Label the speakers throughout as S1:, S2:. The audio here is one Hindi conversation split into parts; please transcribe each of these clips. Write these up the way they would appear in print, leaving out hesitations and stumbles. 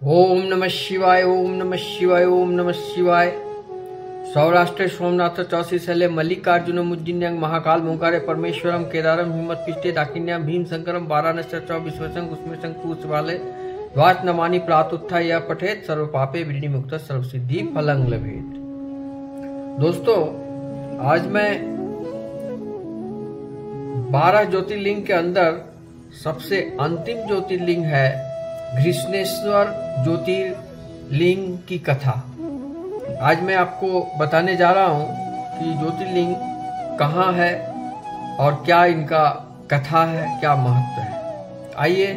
S1: ओम नमः शिवाय, ओम नमः शिवाय, ओम नमः शिवाय। सौराष्ट्र सोमनाथ चौसी शैल्य मल्लिकार्जुन मुज्जिन्यं महाकाल मोंकारे परमेश्वरम केदारम हिम्मत पिष्टे दाकिन्याम भीम शंकरम वाराणस्य च विश्वसंग उसमें पूर्वाले द्वाच नमानि प्रातुत्था या पठेत सर्व पापे विनिमुक्त सर्व सिद्धि फलं लभेत। दोस्तों, आज मैं 12 ज्योतिर्लिंग के अंदर सबसे अंतिम ज्योतिर्लिंग है घृष्णेश्वर ज्योतिर्लिंग की कथा। आज मैं आपको बताने जा रहा हूं कि ज्योतिर्लिंग कहाँ है और क्या इनका कथा है, क्या महत्व है। आइए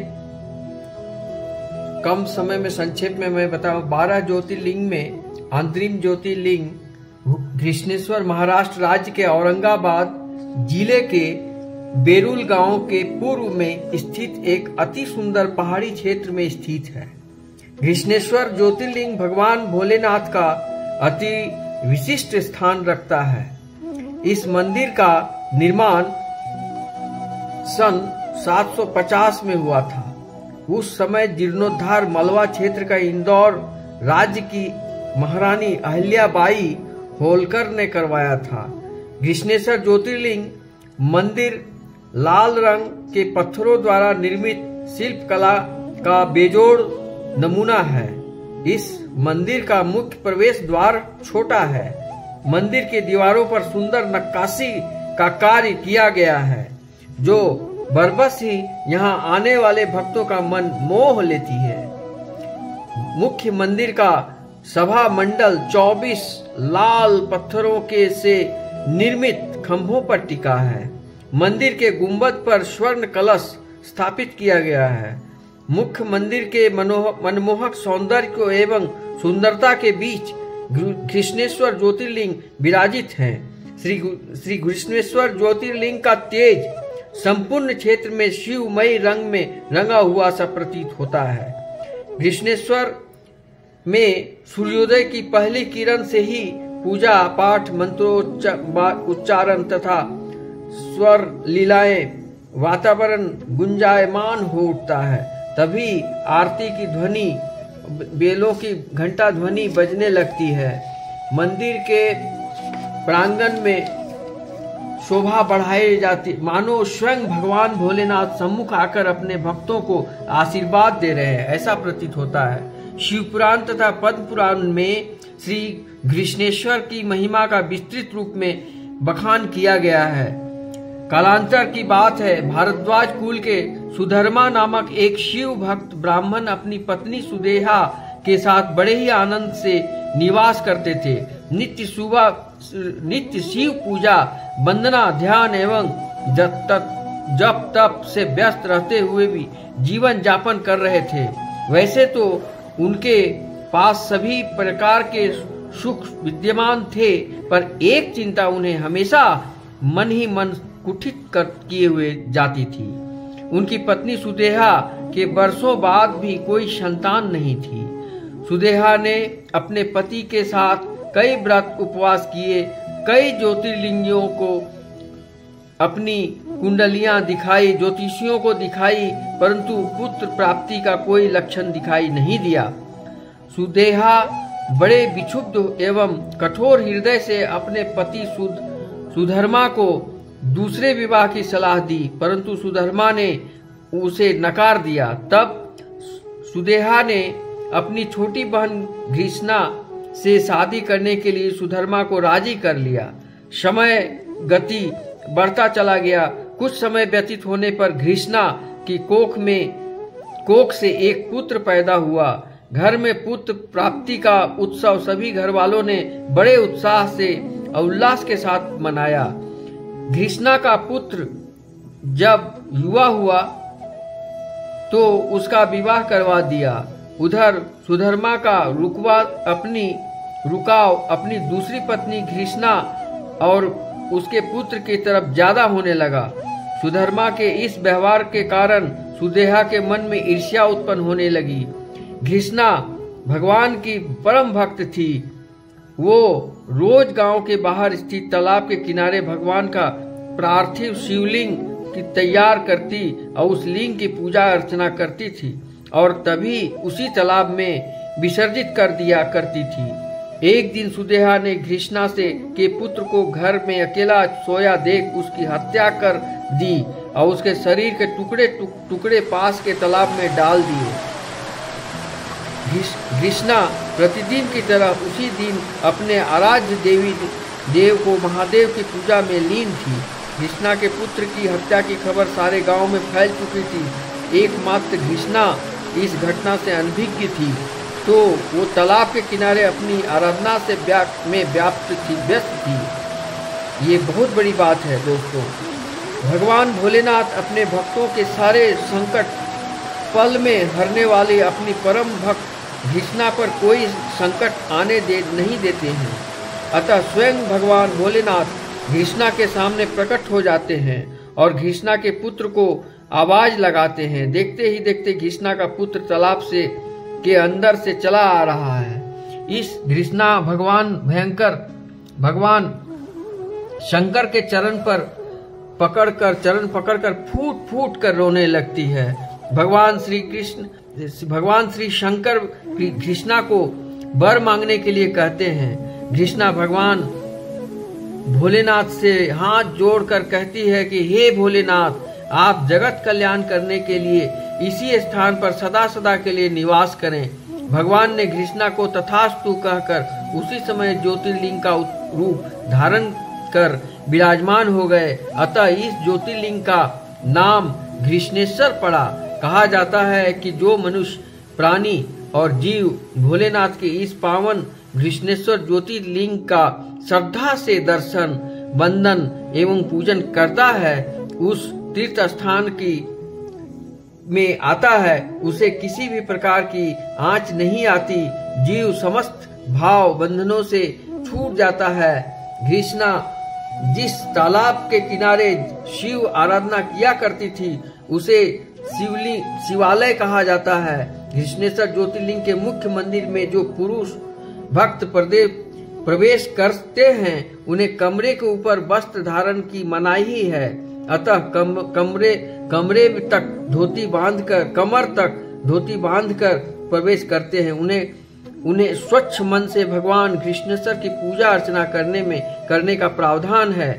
S1: कम समय में संक्षेप में मैं बताऊं। 12 ज्योतिर्लिंग में अंतरिम ज्योतिर्लिंग घृष्णेश्वर महाराष्ट्र राज्य के औरंगाबाद जिले के बेरुल गांव के पूर्व में स्थित एक अति सुंदर पहाड़ी क्षेत्र में स्थित है। घृष्णेश्वर ज्योतिर्लिंग भगवान भोलेनाथ का अति विशिष्ट स्थान रखता है। इस मंदिर का निर्माण सन 750 में हुआ था। उस समय जीर्णोद्धार मलवा क्षेत्र का इंदौर राज्य की महारानी अहिल्याबाई होलकर ने करवाया था। घृष्णेश्वर ज्योतिर्लिंग मंदिर लाल रंग के पत्थरों द्वारा निर्मित शिल्प कला का बेजोड़ नमूना है। इस मंदिर का मुख्य प्रवेश द्वार छोटा है। मंदिर के दीवारों पर सुंदर नक्काशी का कार्य किया गया है, जो बरबस ही यहाँ आने वाले भक्तों का मन मोह लेती है। मुख्य मंदिर का सभा मंडल 24 लाल पत्थरों के से निर्मित खंभों पर टिका है। मंदिर के गुंबद पर स्वर्ण कलश स्थापित किया गया है। मुख्य मंदिर के मनमोहक सौंदर्य एवं सुंदरता के बीच घृष्णेश्वर ज्योतिर्लिंग विराजित हैं। श्री घृष्णेश्वर ज्योतिर्लिंग का तेज संपूर्ण क्षेत्र में शिवमय रंग में रंगा हुआ सा प्रतीत होता है। घृष्णेश्वर में सूर्योदय की पहली किरण से ही पूजा पाठ मंत्रोच्चारण तथा स्वर लीलाएं वातावरण गुंजायमान हो उठता है। तभी आरती की ध्वनि, बेलों की घंटा ध्वनि बजने लगती है। मंदिर के प्रांगण में शोभा बढ़ाई जाती, मानो स्वयं भगवान भोलेनाथ सम्मुख आकर अपने भक्तों को आशीर्वाद दे रहे हैं, ऐसा प्रतीत होता है। शिव पुराण तथा पद्म पुराण में श्री घृष्णेश्वर की महिमा का विस्तृत रूप में बखान किया गया है। कालांतर की बात है, भारद्वाज कुल के सुधर्मा नामक एक शिव भक्त ब्राह्मण अपनी पत्नी सुदेहा के साथ बड़े ही आनंद से निवास करते थे। नित्य शिव पूजा, वंदना, ध्यान एवं जप तप से व्यस्त रहते हुए भी जीवन यापन कर रहे थे। वैसे तो उनके पास सभी प्रकार के सुख विद्यमान थे, पर एक चिंता उन्हें हमेशा मन ही मन कुठित किए हुए जाती थी। उनकी पत्नी सुदेहा के वर्षों बाद भी कोई संतान नहीं थी। सुदेहा ने अपने पति के साथ कई व्रत उपवास किए, कई ज्योतिर्लिंगियों को अपनी कुंडलियां दिखाई, ज्योतिषियों को दिखाई, परंतु पुत्र प्राप्ति का कोई लक्षण दिखाई नहीं दिया। सुदेहा बड़े विक्षुब्ध एवं कठोर हृदय से अपने पति सुधर्मा को दूसरे विवाह की सलाह दी, परंतु सुधर्मा ने उसे नकार दिया। तब सुदेहा ने अपनी छोटी बहन घृष्णा से शादी करने के लिए सुधर्मा को राजी कर लिया। समय गति बढ़ता चला गया। कुछ समय व्यतीत होने पर घृष्णा की कोख से एक पुत्र पैदा हुआ। घर में पुत्र प्राप्ति का उत्सव सभी घर वालों ने बड़े उत्साह से और उल्लास के साथ मनाया। घृष्णा का पुत्र जब युवा हुआ तो उसका विवाह करवा दिया। उधर सुधर्मा का रुकाव अपनी दूसरी पत्नी घृष्णा और उसके पुत्र की तरफ ज्यादा होने लगा। सुधर्मा के इस व्यवहार के कारण सुदेहा के मन में ईर्ष्या उत्पन्न होने लगी। घृष्णा भगवान की परम भक्त थी। वो रोज गांव के बाहर स्थित तालाब के किनारे भगवान का पार्थिव शिवलिंग की तैयार करती और उस लिंग की पूजा अर्चना करती थी। और तभी उसी तालाब में विसर्जित कर दिया करती थी। एक दिन सुदेहा ने घृष्णा के पुत्र को घर में अकेला सोया देख उसकी हत्या कर दी और उसके शरीर के टुकड़े पास के तालाब में डाल दिए। घृष्णा प्रतिदिन की तरह उसी दिन अपने आराध्य देव को महादेव की पूजा में लीन थी। घृष्णा के पुत्र की हत्या की खबर सारे गांव में फैल चुकी थी। एकमात्र घृष्णा इस घटना से अनभिज्ञ थी, तो वो तालाब के किनारे अपनी आराधना से व्यस्त थी। ये बहुत बड़ी बात है दोस्तों। भगवान भोलेनाथ अपने भक्तों के सारे संकट पल में हरने वाले अपनी परम भक्त घृष्णा पर कोई संकट नहीं देते हैं। अतः स्वयं भगवान भोलेनाथ घृष्णा के सामने प्रकट हो जाते हैं और घृष्णा के पुत्र को आवाज लगाते हैं। देखते ही देखते घृष्णा का पुत्र तालाब के अंदर से चला आ रहा है। इस घृष्णा भगवान शंकर के चरण पकड़कर फूट फूट कर रोने लगती है। भगवान श्री शंकर घृष्णा को वर मांगने के लिए कहते हैं। घृष्णा भगवान भोलेनाथ से हाथ जोड़कर कहती है कि हे भोलेनाथ, आप जगत कल्याण करने के लिए इसी स्थान पर सदा सदा के लिए निवास करें। भगवान ने घृष्णा को तथास्तु कहकर उसी समय ज्योतिर्लिंग का रूप धारण कर विराजमान हो गए। अतः इस ज्योतिर्लिंग का नाम घृष्णेश्वर पड़ा। कहा जाता है कि जो मनुष्य, प्राणी और जीव भोलेनाथ के इस पावन घृष्णेश्वर ज्योतिर्लिंग का श्रद्धा से दर्शन, वंदन एवं पूजन करता है, उस तीर्थ स्थान में आता है, उसे किसी भी प्रकार की आंच नहीं आती। जीव समस्त भाव बंधनों से छूट जाता है। घृष्णा जिस तालाब के किनारे शिव आराधना किया करती थी, उसे शिवालय कहा जाता है। घृष्णेश्वर ज्योतिर्लिंग के मुख्य मंदिर में जो पुरुष भक्त प्रवेश करते हैं, उन्हें कमरे के ऊपर वस्त्र धारण की मनाही है। अतः कमरे तक धोती बांधकर, कमर तक धोती बांधकर प्रवेश करते हैं। उन्हें स्वच्छ मन से भगवान घृष्णेश्वर की पूजा अर्चना करने का प्रावधान है।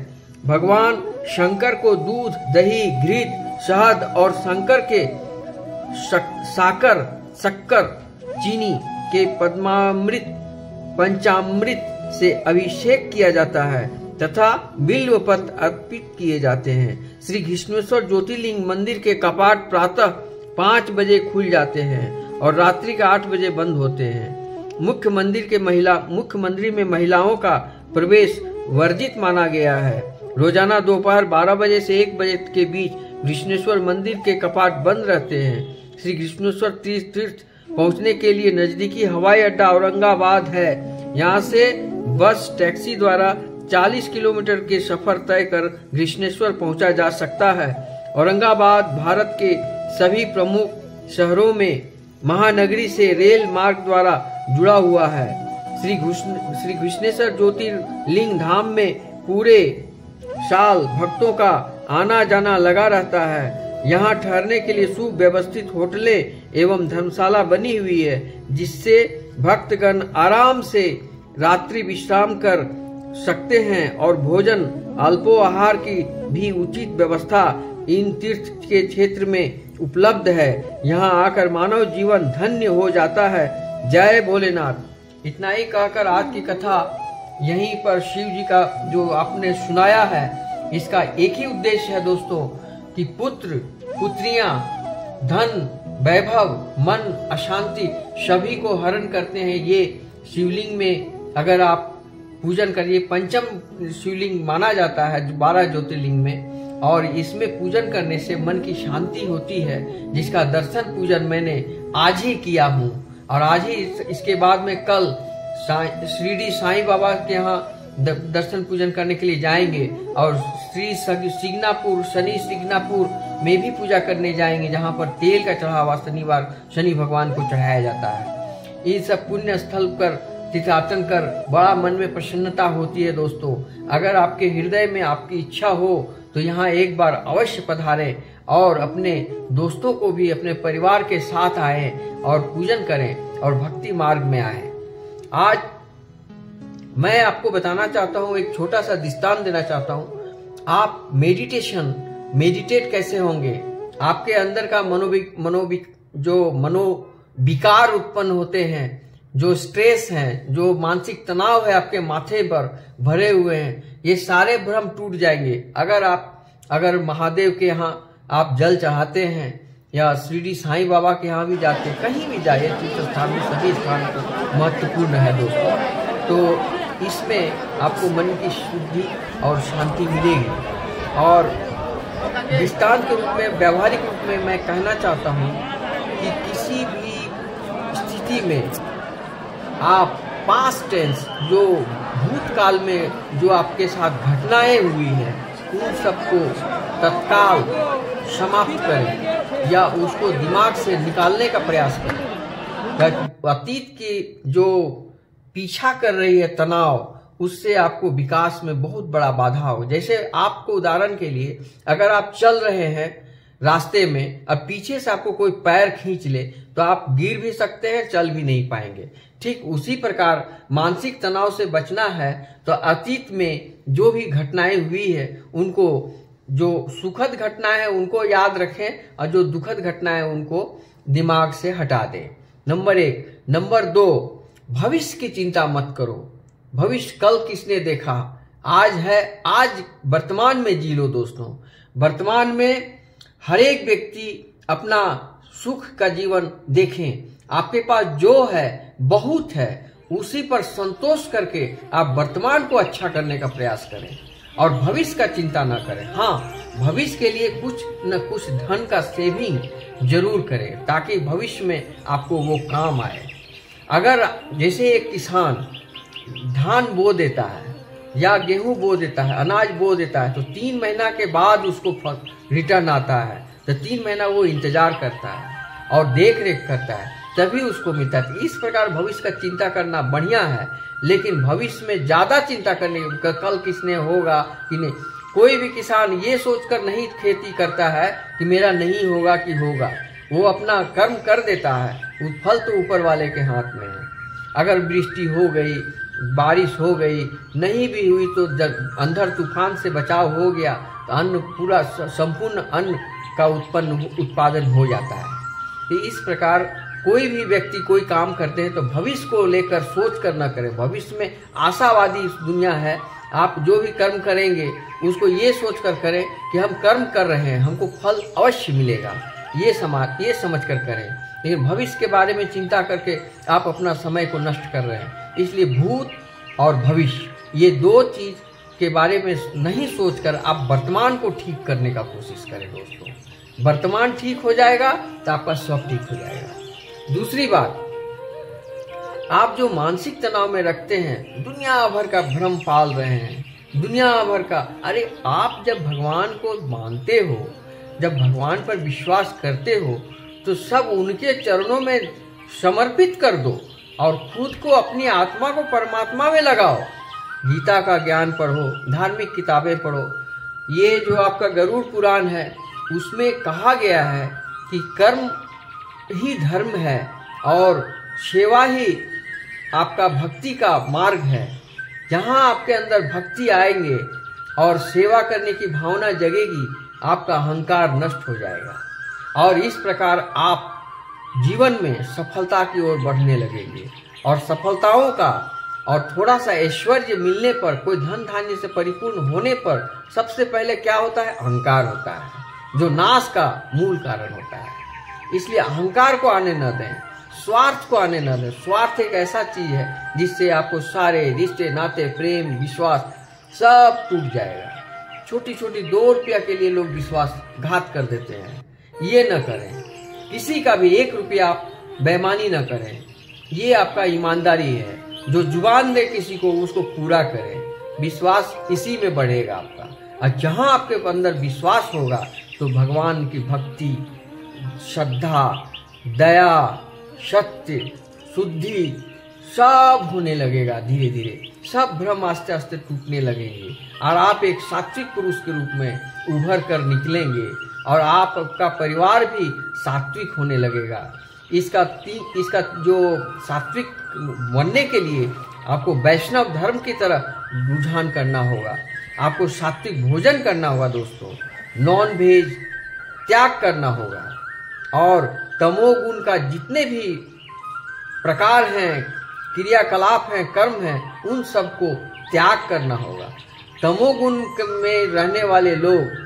S1: भगवान शंकर को दूध, दही, घृत, शहद और शक्कर, चीनी के पंचामृत से अभिषेक किया जाता है तथा बिल्व पत्र अर्पित किए जाते हैं। श्री घृष्णेश्वर ज्योतिर्लिंग मंदिर के कपाट प्रातः 5 बजे खुल जाते हैं और रात्रि का 8 बजे बंद होते हैं। मुख्य मंदिर में महिलाओं का प्रवेश वर्जित माना गया है। रोजाना दोपहर 12 बजे से 1 बजे के बीच घृष्णेश्वर मंदिर के कपाट बंद रहते हैं। श्री घृष्णेश्वर तीर्थ पहुंचने के लिए नजदीकी हवाई अड्डा औरंगाबाद है। यहाँ से बस टैक्सी द्वारा 40 किलोमीटर के सफर तय कर घृष्णेश्वर पहुंचा जा सकता है। औरंगाबाद भारत के सभी प्रमुख शहरों में महानगरी से रेल मार्ग द्वारा जुड़ा हुआ है। श्री घृष्णेश्वर ज्योतिर्लिंग धाम में पूरे साल भक्तों का आना जाना लगा रहता है। यहाँ ठहरने के लिए सुव्यवस्थित होटलें एवं धर्मशाला बनी हुई है, जिससे भक्तगण आराम से रात्रि विश्राम कर सकते हैं और भोजन अल्पोहार की भी उचित व्यवस्था इन तीर्थ के क्षेत्र में उपलब्ध है। यहाँ आकर मानव जीवन धन्य हो जाता है। जय भोलेनाथ। इतना ही कहकर आज की कथा यहीं पर शिव जी का जो आपने सुनाया है, इसका एक ही उद्देश्य है दोस्तों कि पुत्र, पुत्रियां, धन, वैभव, मन, अशांति सभी को हरण करते हैं। ये शिवलिंग में अगर आप पूजन करिए, पंचम शिवलिंग माना जाता है 12 ज्योतिर्लिंग में, और इसमें पूजन करने से मन की शांति होती है, जिसका दर्शन पूजन मैंने आज ही किया हूँ। और आज ही इसके बाद में कल शिरडी साईं बाबा के यहाँ दर्शन पूजन करने के लिए जाएंगे और शनि सिग्नापुर में भी पूजा करने जाएंगे, जहाँ पर तेल का चढ़ावा शनि भगवान को चढ़ाया जाता है। इन सब पुण्य स्थल पर तीर्थाटन कर बड़ा मन में प्रसन्नता होती है दोस्तों। अगर आपके हृदय में आपकी इच्छा हो तो यहाँ एक बार अवश्य पधारें। और अपने दोस्तों को भी अपने परिवार के साथ आए और पूजन करें और भक्ति मार्ग में आए। आज मैं आपको बताना चाहता हूँ, एक छोटा सा दृष्टांत देना चाहता हूँ। आप मेडिटेट कैसे होंगे? आपके अंदर का मनोविकार उत्पन्न होते हैं, जो स्ट्रेस हैं, जो मानसिक तनाव है आपके माथे पर भरे हुए हैं, ये सारे भ्रम टूट जाएंगे। अगर महादेव के यहाँ आप जल चढ़ाते हैं या शिरडी साईं बाबा के यहाँ भी जाते हैं, कहीं भी जाइए, तीर्थ स्थान में सभी स्थान तो महत्वपूर्ण है दोस्तों। तो इसमें आपको मन की शुद्धि और शांति मिलेगी। और दृष्टांत के रूप में, व्यावहारिक रूप में मैं कहना चाहता हूँ कि किसी भी स्थिति में आप पास्ट टेंस, जो भूतकाल में जो आपके साथ घटनाएं हुई हैं, उन सबको तत्काल समाप्त करें या उसको दिमाग से निकालने का प्रयास करें। अतीत की जो पीछा कर रही है तनाव, उससे आपको विकास में बहुत बड़ा बाधा हो। जैसे आपको उदाहरण के लिए, अगर आप चल रहे हैं रास्ते में, अब पीछे से आपको कोई पैर खींच ले तो आप गिर भी सकते हैं, चल भी नहीं पाएंगे। ठीक उसी प्रकार मानसिक तनाव से बचना है तो अतीत में जो भी घटनाएं हुई है, उनको, जो सुखद घटनाएं हैं उनको याद रखें और जो दुखद घटनाएं उनको दिमाग से हटा दें। नंबर 1। नंबर 2, भविष्य की चिंता मत करो। भविष्य कल किसने देखा, आज है, आज वर्तमान में जी लो दोस्तों। वर्तमान में हर एक व्यक्ति अपना सुख का जीवन देखें। आपके पास जो है बहुत है, उसी पर संतोष करके आप वर्तमान को अच्छा करने का प्रयास करें और भविष्य का चिंता न करें। हाँ, भविष्य के लिए कुछ न कुछ धन का सेविंग जरूर करें ताकि भविष्य में आपको वो काम आए। अगर जैसे एक किसान धान बो देता है या गेहूं बो देता है, अनाज बो देता है, तो 3 महीना के बाद उसको रिटर्न आता है, तो 3 महीना वो इंतजार करता है और देख रेख करता है, तभी उसको मिलता है। इस प्रकार भविष्य का चिंता करना बढ़िया है, लेकिन भविष्य में ज्यादा चिंता करने की, कल किसने होगा कि नहीं। कोई भी किसान ये सोचकर नहीं खेती करता है कि मेरा नहीं होगा कि होगा, वो अपना कर्म कर देता है, फल तो ऊपर वाले के हाथ में है। अगर वृष्टि हो गई, बारिश हो गई, नहीं भी हुई तो अंधर तूफान से बचाव हो गया तो अन्न पूरा संपूर्ण अन्न का उत्पादन हो जाता है। तो इस प्रकार कोई भी व्यक्ति कोई काम करते हैं तो भविष्य को लेकर सोच कर न करें। भविष्य में आशावादी दुनिया है, आप जो भी कर्म करेंगे उसको ये सोच कर करें कि हम कर्म कर रहे हैं, हमको फल अवश्य मिलेगा, ये समझ कर करें। लेकिन भविष्य के बारे में चिंता करके आप अपना समय को नष्ट कर रहे हैं। इसलिए भूत और भविष्य, ये 2 चीज के बारे में नहीं सोचकर आप वर्तमान को ठीक करने का कोशिश करें दोस्तों। वर्तमान ठीक हो जाएगा तो आपका सब ठीक हो जाएगा। दूसरी बात, आप जो मानसिक तनाव में रखते हैं, दुनिया भर का भ्रम पाल रहे हैं, दुनिया भर का, अरे आप जब भगवान को मानते हो, जब भगवान पर विश्वास करते हो, तो सब उनके चरणों में समर्पित कर दो और खुद को, अपनी आत्मा को परमात्मा में लगाओ। गीता का ज्ञान पढ़ो, धार्मिक किताबें पढ़ो। ये जो आपका गरुड़ पुराण है, उसमें कहा गया है कि कर्म ही धर्म है और सेवा ही आपका भक्ति का मार्ग है। जहाँ आपके अंदर भक्ति आएंगे और सेवा करने की भावना जगेगी, आपका अहंकार नष्ट हो जाएगा और इस प्रकार आप जीवन में सफलता की ओर बढ़ने लगेंगे। और सफलताओं का और थोड़ा सा ऐश्वर्य मिलने पर, कोई धन धान्य से परिपूर्ण होने पर, सबसे पहले क्या होता है? अहंकार होता है, जो नाश का मूल कारण होता है। इसलिए अहंकार को आने न दें, स्वार्थ को आने न दें। स्वार्थ एक ऐसा चीज है जिससे आपको सारे रिश्ते, नाते, प्रेम, विश्वास सब टूट जाएगा। छोटी छोटी 2 रुपया के लिए लोग विश्वासघात कर देते हैं। ये न करें, किसी का भी 1 रुपया आप बेईमानी न करें। ये आपका ईमानदारी है। जो जुबान दे किसी को, उसको पूरा करें। विश्वास इसी में बढ़ेगा आपका। और जहां आपके अंदर विश्वास होगा तो भगवान की भक्ति, श्रद्धा, दया, सत्य, शुद्धि सब होने लगेगा। धीरे धीरे सब भ्रम आस्ते आस्ते टूटने लगेंगे और आप एक सात्विक पुरुष के रूप में उभर कर निकलेंगे और आपका परिवार भी सात्विक होने लगेगा। इसका जो सात्विक बनने के लिए आपको वैष्णव धर्म की तरफ रुझान करना होगा। आपको सात्विक भोजन करना होगा दोस्तों, नॉन वेज त्याग करना होगा, और तमोगुण का जितने भी प्रकार हैं, क्रियाकलाप हैं, कर्म हैं, उन सबको त्याग करना होगा। तमोगुण में रहने वाले लोग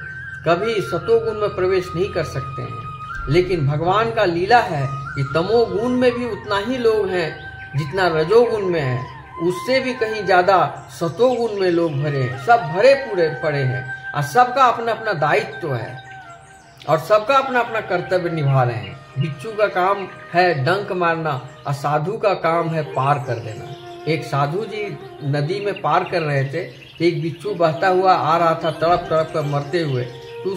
S1: कभी सतोगुण में प्रवेश नहीं कर सकते हैं, लेकिन भगवान का लीला है कि तमोगुण में भी उतना ही लोग हैं जितना रजोगुण में है, उससे भी कहीं ज्यादा सतोगुण में लोग भरे हैं। सब भरे पूरे पड़े हैं और सबका अपना अपना दायित्व है और सबका अपना अपना कर्तव्य निभा रहे हैं। बिच्छू का काम है डंक मारना और साधु का काम है पार कर देना। एक साधु जी नदी में पार कर रहे थे, एक बिच्छू बहता हुआ आ रहा था तड़प तड़प कर मरते हुए, तो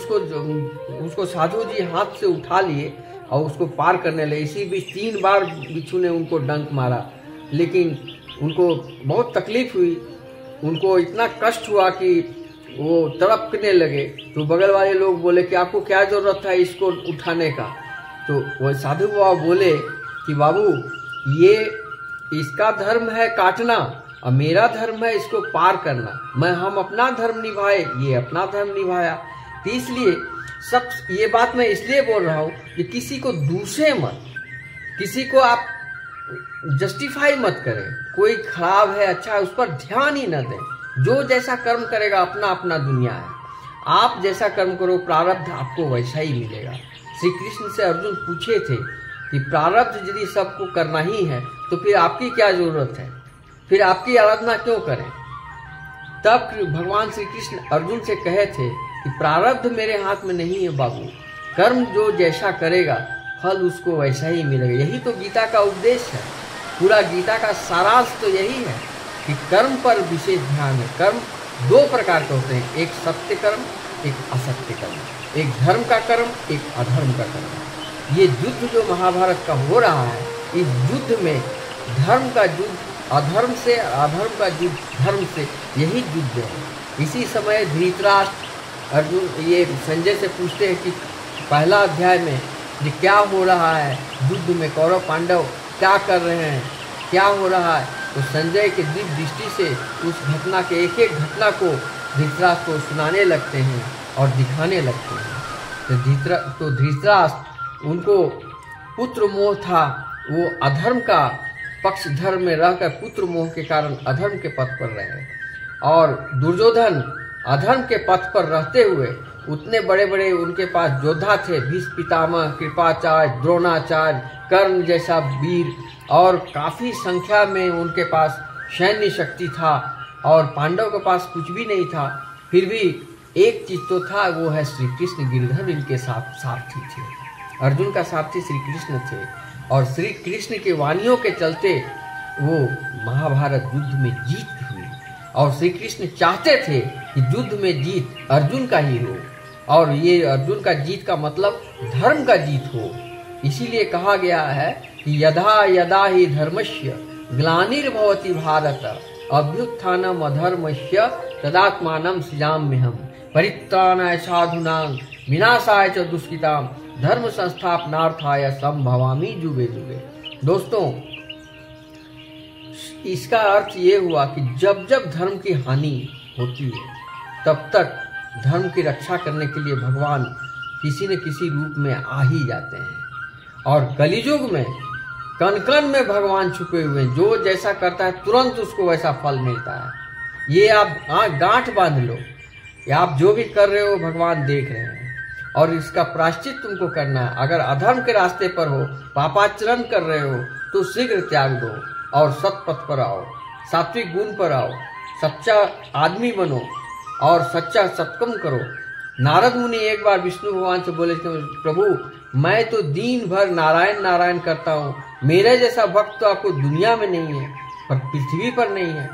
S1: उसको साधु जी हाथ से उठा लिए और उसको पार करने लगे। इसी बीच 3 बार बिच्छू ने उनको डंक मारा, लेकिन उनको बहुत तकलीफ हुई, उनको इतना कष्ट हुआ कि वो तड़पने लगे। तो बगल वाले लोग बोले कि आपको क्या जरूरत है इसको उठाने का? तो वो साधु बाबा बोले कि बाबू ये इसका धर्म है काटना और मेरा धर्म है इसको पार करना। हम अपना धर्म निभाए, ये अपना धर्म निभाया। तो इसलिए सब ये बात मैं इसलिए बोल रहा हूँ कि किसी को दूसरे मत, किसी को आप जस्टिफाई मत करें। कोई खराब है अच्छा है उस पर ध्यान ही न दें। जो जैसा कर्म करेगा अपना अपना दुनिया है। आप जैसा कर्म करो प्रारब्ध आपको वैसा ही मिलेगा। श्री कृष्ण से अर्जुन पूछे थे कि प्रारब्ध यदि सबको करना ही है तो फिर आपकी क्या जरूरत है, फिर आपकी आराधना क्यों करें? तब भगवान श्री कृष्ण अर्जुन से कहे थे कि प्रारब्ध मेरे हाथ में नहीं है बाबू, कर्म जो जैसा करेगा फल उसको वैसा ही मिलेगा। यही तो गीता का उपदेश है। पूरा गीता का सारांश तो यही है कि कर्म पर विशेष ध्यान है। कर्म 2 प्रकार के होते हैं, एक सत्य कर्म, एक असत्य कर्म, एक धर्म का कर्म, एक अधर्म का कर्म। ये युद्ध जो महाभारत का हो रहा है, इस युद्ध में धर्म का युद्ध अधर्म से, अधर्म का युद्ध धर्म से, यही युद्ध है। इसी समय धृतराष्ट्र अर्जुन ये संजय से पूछते हैं कि पहला अध्याय में ये क्या हो रहा है, युद्ध में कौरव पांडव क्या कर रहे हैं, क्या हो रहा है? तो संजय के दिव्य दृष्टि से उस घटना के एक एक घटना को धृतराष्ट्र को सुनाने लगते हैं और दिखाने लगते हैं। तो धृतराष्ट्र उनको पुत्र मोह था, वो अधर्म का पक्ष धर्म में रहकर पुत्र मोह के कारण अधर्म के पथ पर रहे, और दुर्योधन अधर्म के पथ पर रहते हुए उतने बड़े बड़े उनके पास योद्धा थे, भीष्म पितामह, कृपाचार्य, द्रोणाचार्य, कर्ण जैसा वीर, और काफी संख्या में उनके पास सैन्य शक्ति था, और पांडव के पास कुछ भी नहीं था। फिर भी एक चीज तो था, वो है श्री कृष्ण गिरधर इनके साथ सारथी थे। अर्जुन का सारथी श्री कृष्ण थे, और श्री कृष्ण के वाणियों के चलते वो महाभारत युद्ध में जीत हुई। और श्री कृष्ण चाहते थे कि युद्ध में जीत अर्जुन का ही हो, और ये अर्जुन का जीत का मतलब धर्म का जीत हो। इसीलिए कहा गया है कि यदा यदा ही धर्मस्य ग्लानिर्भवति भारत अभ्युत्थानम अधर्मस्य तदात्मानं सृजाम्यहम् परित्राणाय साधूनां विनाशाय च दुष्कृतां धर्म संस्थापनार्थाय संभवामि जुगे जुगे। दोस्तों, इसका अर्थ ये हुआ कि जब जब धर्म की हानि होती है तब तक धर्म की रक्षा करने के लिए भगवान किसी न किसी रूप में आ ही जाते हैं। और कलियुग में कण कण में भगवान छुपे हुए हैं, जो जैसा करता है तुरंत उसको वैसा फल मिलता है। ये आप गांठ बांध लो, आप जो भी कर रहे हो भगवान देख रहे हैं, और इसका प्रायश्चित तुमको करना है। अगर अधर्म के रास्ते पर हो, पापाचरण कर रहे हो, तो शीघ्र त्याग दो और सत्पथ पर आओ, सात्विक गुण पर आओ, सच्चा आदमी बनो और सच्चा सत्कर्म करो। नारद मुनि एक बार विष्णु भगवान से बोले कि प्रभु मैं तो दिन भर नारायण नारायण करता हूँ, मेरे जैसा भक्त तो आपको दुनिया में नहीं है, पर पृथ्वी पर नहीं है।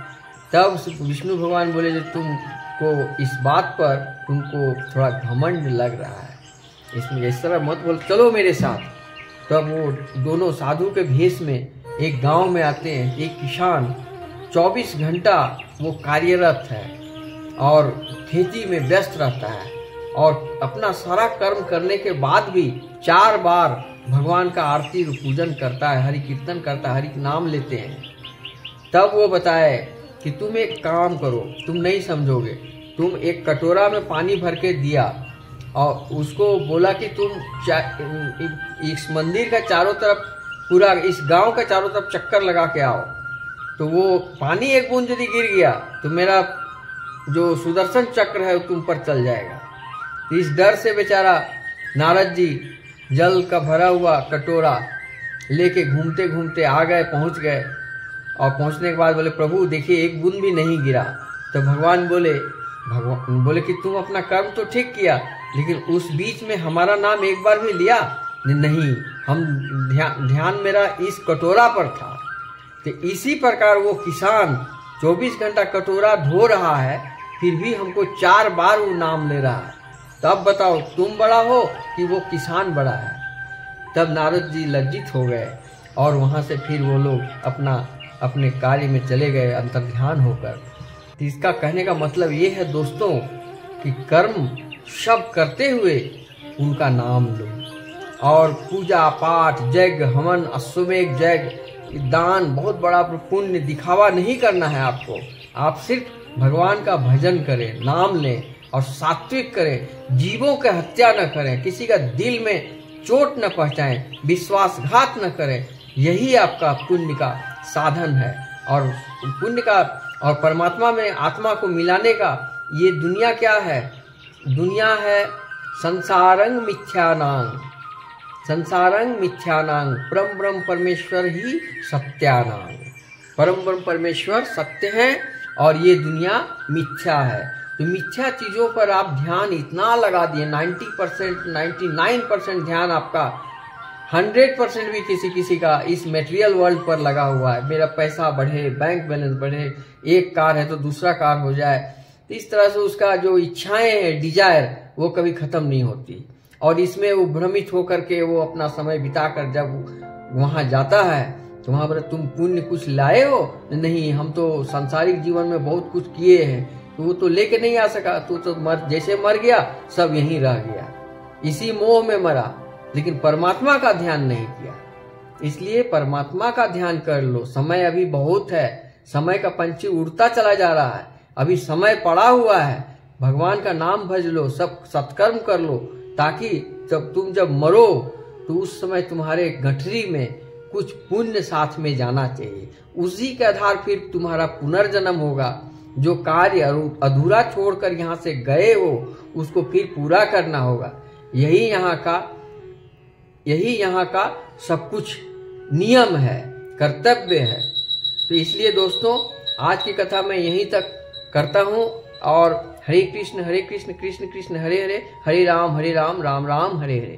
S1: तब विष्णु भगवान बोले जो तुमको इस बात पर तुमको थोड़ा घमंड लग रहा है, इसमें इस तरह मत बोल, चलो मेरे साथ। तब वो दोनों साधु के भेष में एक गांव में आते हैं। एक किसान 24 घंटा वो कार्यरत है और खेती में व्यस्त रहता है, और अपना सारा कर्म करने के बाद भी 4 बार भगवान का आरती पूजन करता है, हरि कीर्तन करता है, हरि नाम लेते हैं, तब वो बताए कि तुम एक काम करो, तुम नहीं समझोगे, तुम एक कटोरा में पानी भर के दिया और उसको बोला कि तुम इस मंदिर का चारों तरफ, पूरा इस गांव का चारों तरफ चक्कर लगा के आओ। तो वो पानी एक बूंद यदि गिर गया तो मेरा जो सुदर्शन चक्र है वो तुम पर चल जाएगा। तो इस डर से बेचारा नारद जी जल का भरा हुआ कटोरा लेके घूमते घूमते आ गए, पहुंच गए। और पहुंचने के बाद बोले प्रभु देखिए एक बूंद भी नहीं गिरा। तो भगवान बोले कि तुम अपना कर्म तो ठीक किया, लेकिन उस बीच में हमारा नाम एक बार भी लिया नहीं, हम ध्यान मेरा इस कटोरा पर था। तो इसी प्रकार वो किसान 24 घंटा कटोरा धो रहा है, फिर भी हमको 4 बार वो नाम ले रहा है। तब बताओ तुम बड़ा हो कि वो किसान बड़ा है। तब नारद जी लज्जित हो गए और वहां से फिर वो लोग अपने कार्य में चले गए अंतर्ध्यान होकर। तो इसका कहने का मतलब ये है दोस्तों कि कर्म सब करते हुए उनका नाम लो, और पूजा पाठ यज्ञ हवन अश्वमेध यज्ञ दान बहुत बड़ा पुण्य दिखावा नहीं करना है आपको। आप सिर्फ भगवान का भजन करें, नाम लें और सात्विक करें, जीवों की हत्या न करें, किसी का दिल में चोट न पहुंचाएं, विश्वासघात न करें। यही आपका पुण्य का साधन है। और पुण्य का और परमात्मा में आत्मा को मिलाने का ये दुनिया क्या है? दुनिया है संसारंग मिथ्यानांग, संसारंग मिथ्यानांग, परम ब्रह्म परमेश्वर ही सत्यानांग। परम ब्रह्म परमेश्वर सत्य है और ये दुनिया मिथ्या है। तो मिथ्या चीजों पर आप ध्यान इतना लगा दिए, 90% 99% ध्यान आपका, 100% भी किसी का इस मेटेरियल वर्ल्ड पर लगा हुआ है। मेरा पैसा बढ़े, बैंक बैलेंस बढ़े, एक कार है तो दूसरा कार हो जाए। तो इस तरह से उसका जो इच्छाएं हैं, डिजायर, वो कभी खत्म नहीं होती। और इसमें वो भ्रमित होकर के वो अपना समय बिताकर जब वहां जाता है तो वहां पर तुम पुण्य कुछ लाए हो? नहीं, हम तो सांसारिक जीवन में बहुत कुछ किए हैं। तो वो तो लेके नहीं आ सका, तो जैसे मर गया सब यहीं रह गया, इसी मोह में मरा, लेकिन परमात्मा का ध्यान नहीं किया। इसलिए परमात्मा का ध्यान कर लो। समय अभी बहुत है, समय का पंछी उड़ता चला जा रहा है, अभी समय पड़ा हुआ है। भगवान का नाम भज लो, सब सत्कर्म कर लो, ताकि जब मरो तो उस समय तुम्हारे गठरी में कुछ पुण्य साथ में जाना चाहिए। उसी के आधार फिर तुम्हारा पुनर्जन्म होगा। जो कार्य अधूरा छोड़कर यहाँ से गए हो उसको फिर पूरा करना होगा। यही यहाँ का सब कुछ नियम है, कर्तव्य है। तो इसलिए दोस्तों आज की कथा मैं यहीं तक करता हूँ। और हरे कृष्ण कृष्ण कृष्ण हरे हरे, हरे राम राम राम हरे हरे।